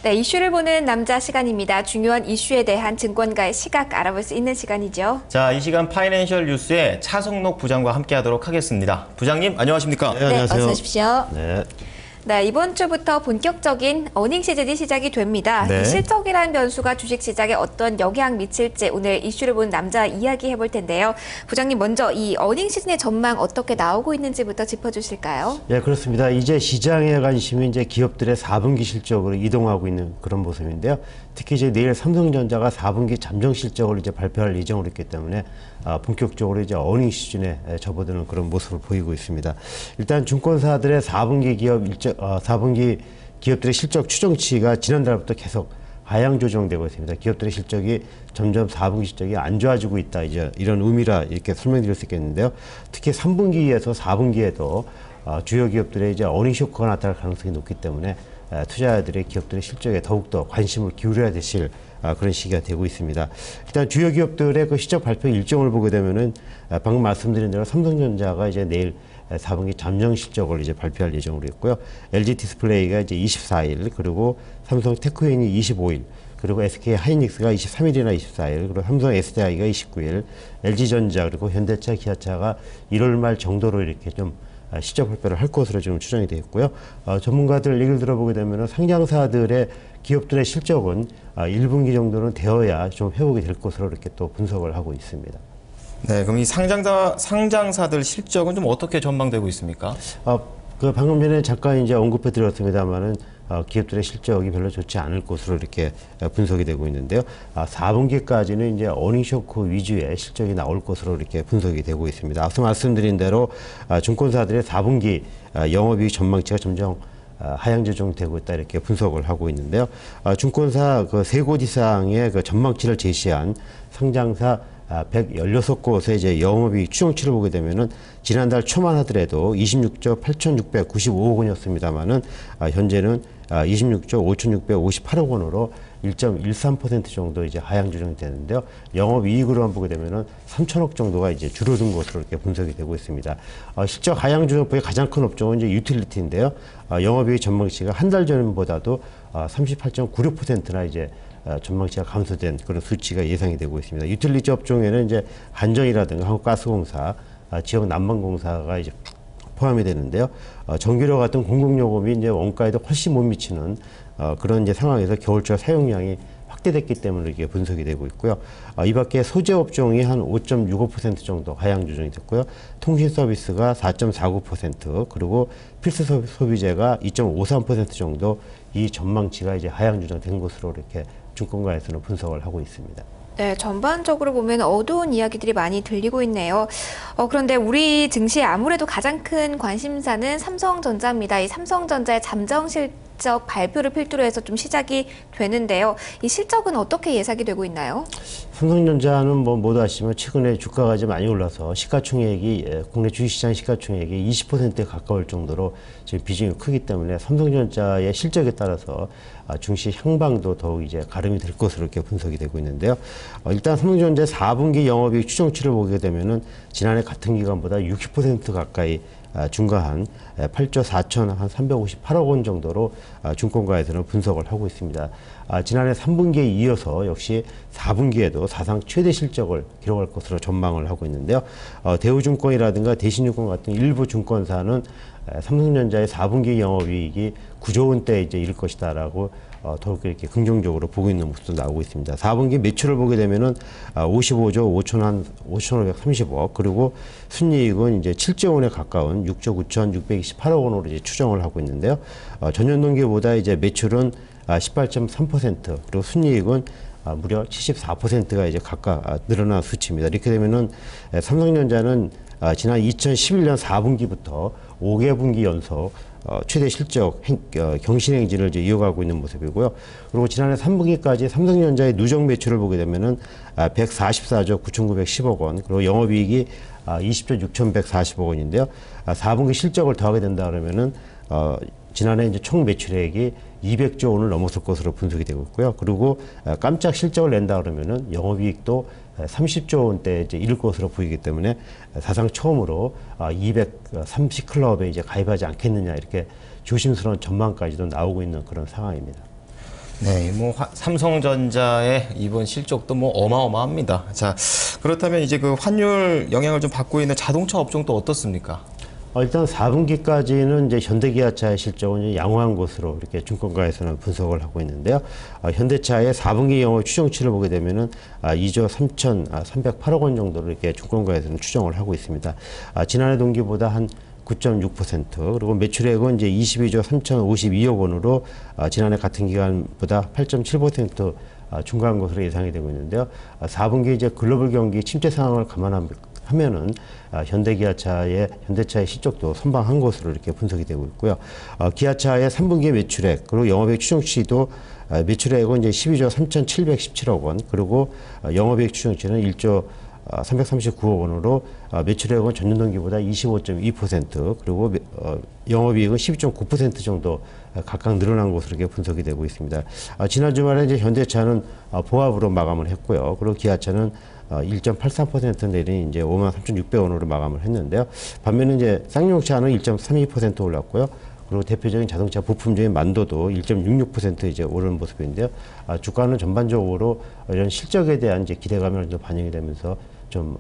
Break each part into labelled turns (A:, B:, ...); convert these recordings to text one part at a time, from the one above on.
A: 네, 이슈를 보는 남자 시간입니다. 중요한 이슈에 대한 증권가의 시각 알아볼 수 있는 시간이죠.
B: 자, 이 시간 파이낸셜 뉴스의 차성록 부장과 함께하도록 하겠습니다. 부장님, 안녕하십니까?
A: 네,
C: 안녕하세요.
A: 어서 오십시오.
C: 네.
A: 네, 이번 주부터 본격적인 어닝 시즌이 시작이 됩니다.
B: 네.
A: 이 실적이라는 변수가 주식 시장에 어떤 영향 미칠지 오늘 이슈를 본 남자 이야기해 볼 텐데요. 부장님, 먼저 이 어닝 시즌의 전망 어떻게 나오고 있는지부터 짚어주실까요?
C: 예, 그렇습니다. 이제 시장의 관심이 이제 기업들의 4분기 실적으로 이동하고 있는 그런 모습인데요. 특히 이제 내일 삼성전자가 4분기 잠정 실적을 이제 발표할 예정으로 있기 때문에 본격적으로 이제 어닝 시즌에 접어드는 그런 모습을 보이고 있습니다. 일단 증권사들의 4분기 4분기 기업들의 실적 추정치가 지난달부터 계속 하향 조정되고 있습니다. 기업들의 실적이 점점 4분기 실적이 안 좋아지고 있다, 이제 이런 의미라 이렇게 설명드릴 수 있겠는데요. 특히 3분기에서 4분기에도 주요 기업들의 이제 어닝 쇼크가 나타날 가능성이 높기 때문에 투자자들의 기업들의 실적에 더욱더 관심을 기울여야 되실 그런 시기가 되고 있습니다. 일단 주요 기업들의 그 실적 발표 일정을 보게 되면은 방금 말씀드린 대로 삼성전자가 이제 내일 4분기 잠정 실적을 이제 발표할 예정으로 있고요. LG 디스플레이가 이제 24일, 그리고 삼성 테크유닉이 25일, 그리고 SK 하이닉스가 23일이나 24일, 그리고 삼성 SDI가 29일, LG전자 그리고 현대차, 기아차가 1월 말 정도로 이렇게 좀 실적 발표를 할 것으로 지금 추정이 되어 있고요. 전문가들 얘기를 들어보게 되면 상장사들의 기업들의 실적은 1분기 정도는 되어야 좀 회복이 될 것으로 이렇게 또 분석을 하고 있습니다.
B: 네, 그럼 이 상장사들 실적은 좀 어떻게 전망되고 있습니까?
C: 그 방금 전에 잠깐 이제 언급해 드렸습니다만은 기업들의 실적이 별로 좋지 않을 것으로 이렇게 분석이 되고 있는데요. 4분기까지는 이제 어닝 쇼크 위주의 실적이 나올 것으로 이렇게 분석이 되고 있습니다. 앞서 말씀드린 대로 증권사들의 4분기 영업이익 전망치가 점점 하향 조정되고 있다, 이렇게 분석을 하고 있는데요. 증권사 그 3곳 이상의 그 전망치를 제시한 상장사 116곳의 이제 영업이익 추정치를 보게 되면은 지난달 초만 하더라도 26조 8,695억 원이었습니다만은 현재는 26조 5,658억 원으로 1.13% 정도 이제 하향 조정이 되는데요. 영업이익으로만 보게 되면은 3천억 정도가 이제 줄어든 것으로 이렇게 분석이 되고 있습니다. 실적 하향 조정폭의 가장 큰 업종은 이제 유틸리티인데요. 영업이익 전망치가 한 달 전보다도 38.96%나 이제 전망치가 감소된 그런 수치가 예상이 되고 있습니다. 유틸리티 업종에는 이제 한전이라든가 한국가스공사, 지역 난방공사가 이제 포함이 되는데요. 전기료 같은 공공요금이 이제 원가에도 훨씬 못 미치는 그런 이제 상황에서 겨울철 사용량이 확대됐기 때문에 이게 분석이 되고 있고요. 이 밖에 소재 업종이 한 5.65% 정도 하향 조정이 됐고요. 통신 서비스가 4.49%, 그리고 필수 소비재가 2.53% 정도 이 전망치가 이제 하향 조정된 것으로 이렇게 증권가에서는 분석을 하고 있습니다.
A: 네, 전반적으로 보면 어두운 이야기들이 많이 들리고 있네요. 그런데 우리 증시의 아무래도 가장 큰 관심사는 삼성전자입니다. 이 삼성전자의 잠정 실적 발표를 필두로 해서 좀 시작이 되는데요. 이 실적은 어떻게 예상이 되고 있나요?
C: 삼성전자는 뭐 모두 아시지만 최근에 주가가 좀 많이 올라서 시가총액이 국내 주식시장 시가총액이 20%에 가까울 정도로 지금 비중이 크기 때문에 삼성전자의 실적에 따라서 증시 향방도 더욱 이제 가름이 될 것으로 이렇게 분석이 되고 있는데요. 일단 삼성전자 4분기 영업이익 추정치를 보게 되면은 지난해 같은 기간보다 60% 가까이 증가한 8조 4,358억 원 정도로 증권가에서는 분석을 하고 있습니다. 지난해 3분기에 이어서 역시 4분기에도 사상 최대 실적을 기록할 것으로 전망을 하고 있는데요. 대우증권이라든가 대신증권 같은 일부 증권사는 삼성전자의 4분기 영업이익이 9조 원대에 이제 이를 것이다라고 더욱 이렇게 긍정적으로 보고 있는 모습도 나오고 있습니다. 4분기 매출을 보게 되면은 55조 5,530억, 그리고 순이익은 이제 7조 원에 가까운 6조 9,628억 원으로 이제 추정을 하고 있는데요. 전년 동기보다 이제 매출은 18.3%, 그리고 순이익은 무려 74%가 이제 각각 늘어난 수치입니다. 이렇게 되면은 삼성전자는 지난 2011년 4분기부터 5개 분기 연속 최대 실적 경신행진을 이제 이어가고 있는 모습이고요. 그리고 지난해 3분기까지 삼성전자의 누적 매출을 보게 되면은 144조 9,910억 원, 그리고 영업이익이 20조 6,140억 원인데요. 4분기 실적을 더하게 된다 그러면은 지난해 이제 총 매출액이 200조 원을 넘었을 것으로 분석이 되고 있고요. 그리고 깜짝 실적을 낸다 그러면은 영업이익도 30조 원대 이제 이를 것으로 보이기 때문에 사상 처음으로 230 클럽에 이제 가입하지 않겠느냐, 이렇게 조심스러운 전망까지도 나오고 있는 그런 상황입니다.
B: 네, 뭐 삼성전자의 이번 실적도 뭐 어마어마합니다. 자, 그렇다면 이제 그 환율 영향을 좀 받고 있는 자동차 업종도 어떻습니까?
C: 일단 4분기까지는 이제 현대기아차의 실적은 이제 양호한 것으로 이렇게 증권가에서는 분석을 하고 있는데요. 현대차의 4분기 영업 추정치를 보게 되면은 2조 3,308억 원 정도로 이렇게 증권가에서는 추정을 하고 있습니다. 지난해 동기보다 한 9.6%, 그리고 매출액은 이제 22조 3,052억 원으로 지난해 같은 기간보다 8.7% 증가한 것으로 예상이 되고 있는데요. 4분기 이제 글로벌 경기 침체 상황을 감안하면은 현대차의 실적도 선방한 것으로 이렇게 분석이 되고 있고요. 기아차의 3분기 매출액, 그리고 영업이익 추정치도 매출액은 이제 12조 3,717억 원, 그리고 영업이익 추정치는 1조 339억 원으로 매출액은 전년 동기보다 25.2%, 그리고 영업이익은 12.9% 정도 각각 늘어난 것으로 이렇게 분석이 되고 있습니다. 지난 주말에 이제 현대차는 보합으로 마감을 했고요. 그리고 기아차는 1.83% 내린 이제 53,600원으로 마감을 했는데요. 반면에 이제 쌍용차는 1.32% 올랐고요. 그리고 대표적인 자동차 부품적인 만도도 1.66% 이제 오르는 모습인데요. 주가는 전반적으로 이런 실적에 대한 이제 기대감을 좀 반영이 되면서 좀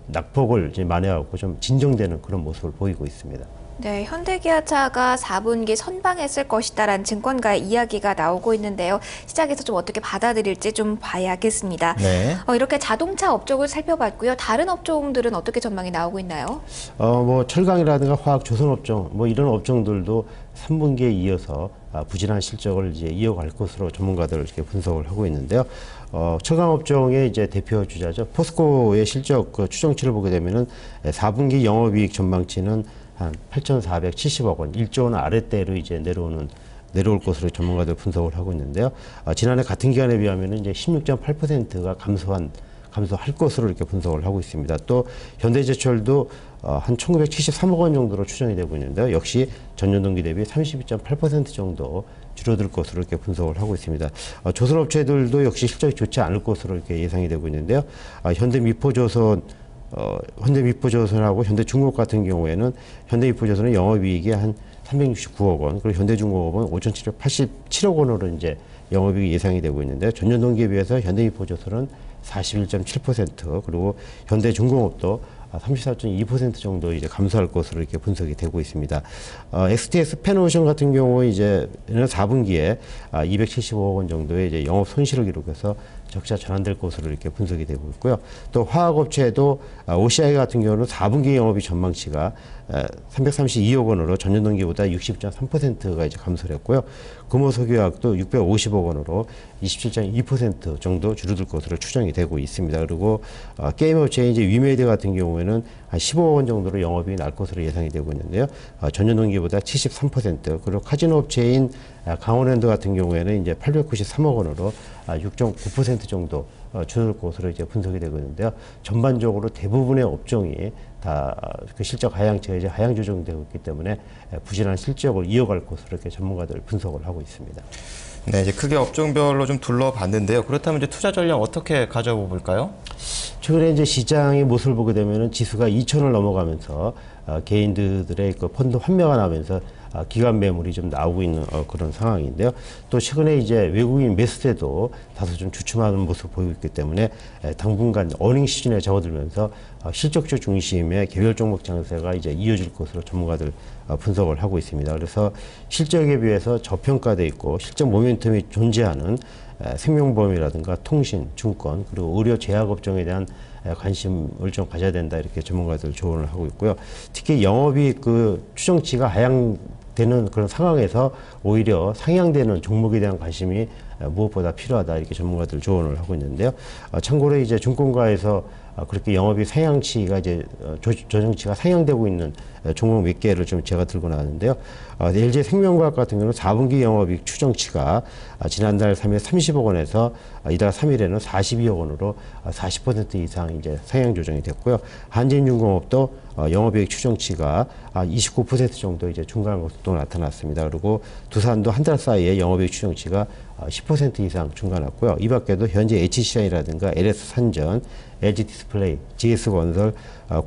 C: 낙폭을 이제 만회하고 좀 진정되는 그런 모습을 보이고 있습니다.
A: 네, 현대기아차가 4분기 선방했을 것이다라는 증권가의 이야기가 나오고 있는데요. 시장에서 좀 어떻게 받아들일지 좀 봐야겠습니다.
B: 네.
A: 이렇게 자동차 업종을 살펴봤고요. 다른 업종들은 어떻게 전망이 나오고 있나요?
C: 뭐 철강이라든가 화학 조선 업종 뭐 이런 업종들도 3분기에 이어서 부진한 실적을 이제 이어갈 것으로 전문가들 이렇게 분석을 하고 있는데요. 철강 업종의 이제 대표 주자죠. 포스코의 실적 그 추정치를 보게 되면은 4분기 영업이익 전망치는 한 8,470억 원, 1조 원 아래대로 이제 내려올 것으로 전문가들 분석을 하고 있는데요. 지난해 같은 기간에 비하면 이제 16.8%가 감소할 것으로 이렇게 분석을 하고 있습니다. 또 현대제철도 한 1,973억 원 정도로 추정이 되고 있는데요. 역시 전년 동기 대비 32.8% 정도 줄어들 것으로 이렇게 분석을 하고 있습니다. 조선업체들도 역시 실적이 좋지 않을 것으로 이렇게 예상이 되고 있는데요. 현대미포조선하고 현대중공업 같은 경우에는 현대미포조선은 영업이익이 한 369억 원, 그리고 현대중공업은 5,787억 원으로 이제 영업이익이 예상이 되고 있는데 전년 동기에 비해서 현대미포조선은 41.7%, 그리고 현대중공업도 34.2% 정도 이제 감소할 것으로 이렇게 분석이 되고 있습니다. XTS 페노오션 같은 경우 이제는 4분기에 275억 원 정도의 이제 영업 손실을 기록해서 적자 전환될 것으로 이렇게 분석이 되고 있고요. 또 화학업체도 OCI 같은 경우는 4분기 영업이 전망치가 332억 원으로 전년 동기보다 60.3%가 이제 감소를 했고요. 금호석유화학도 650억 원으로 27.2% 정도 줄어들 것으로 추정이 되고 있습니다. 그리고 게임업체인 이제 위메이드 같은 경우에는 한 15억 원 정도로 영업이 날 것으로 예상이 되고 있는데요. 전년 동기보다 73%, 그리고 카지노 업체인 강원랜드 같은 경우에는 이제 893억 원으로 6.9% 정도 줄어들 것으로 이제 분석이 되고 있는데요. 전반적으로 대부분의 업종이 다 그 실적 하향치가 이제 하향 조정되고 있기 때문에 부진한 실적을 이어갈 것으로 이렇게 전문가들 분석을 하고 있습니다.
B: 네, 이제 크게 업종별로 좀 둘러봤는데요. 그렇다면 이제 투자 전략 어떻게 가져보 볼까요?
C: 최근에 이제 시장의 모습을 보게 되면은 지수가 2,000을 넘어가면서 개인들의 그 펀드 환매가 나면서 기관 매물이 좀 나오고 있는 그런 상황인데요. 또 최근에 이제 외국인 매수세도 다소 좀 주춤하는 모습을 보이고 있기 때문에 당분간 어닝 시즌에 접어들면서 실적주 중심의 개별 종목 장세가 이제 이어질 것으로 전문가들 분석을 하고 있습니다. 그래서 실적에 비해서 저평가돼 있고 실적 모멘텀이 존재하는 생명보험이라든가 통신, 증권, 그리고 의료 제약업종에 대한 관심을 좀 가져야 된다, 이렇게 전문가들 조언을 하고 있고요. 특히 영업이 그 추정치가 하향되는 그런 상황에서 오히려 상향되는 종목에 대한 관심이 무엇보다 필요하다, 이렇게 전문가들 조언을 하고 있는데요. 참고로 이제 증권가에서 그렇게 영업이 상향치가 이제 조정치가 상향되고 있는 종목 몇 개를 좀 제가 들고 나왔는데요. LG 생명과학 같은 경우는 4분기 영업이익 추정치가 지난달 3일 30억 원에서 이달 3일에는 42억 원으로 40% 이상 이제 상향 조정이 됐고요. 한진중공업도 영업이익 추정치가 29% 정도 이제 중간한 것도 나타났습니다. 그리고 두산도 한 달 사이에 영업이익 추정치가 10% 이상 중간났고요. 이 밖에도 현재 HCI라든가 LS산전, LG디스플레이, GS건설,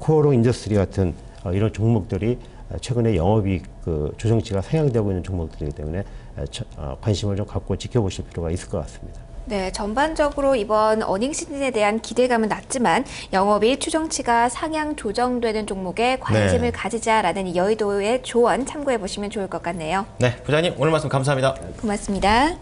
C: 코어롱 인더스트리 같은 이런 종목들이 최근에 영업이익 그 조정치가 상향되고 있는 종목들이기 때문에 관심을 좀 갖고 지켜보실 필요가 있을 것 같습니다.
A: 네, 전반적으로 이번 어닝 시즌에 대한 기대감은 낮지만 영업이익 추정치가 상향 조정되는 종목에 관심을 가지자라는 이 여의도의 조언 참고해 보시면 좋을 것 같네요.
B: 네, 부장님 오늘 말씀 감사합니다.
A: 고맙습니다.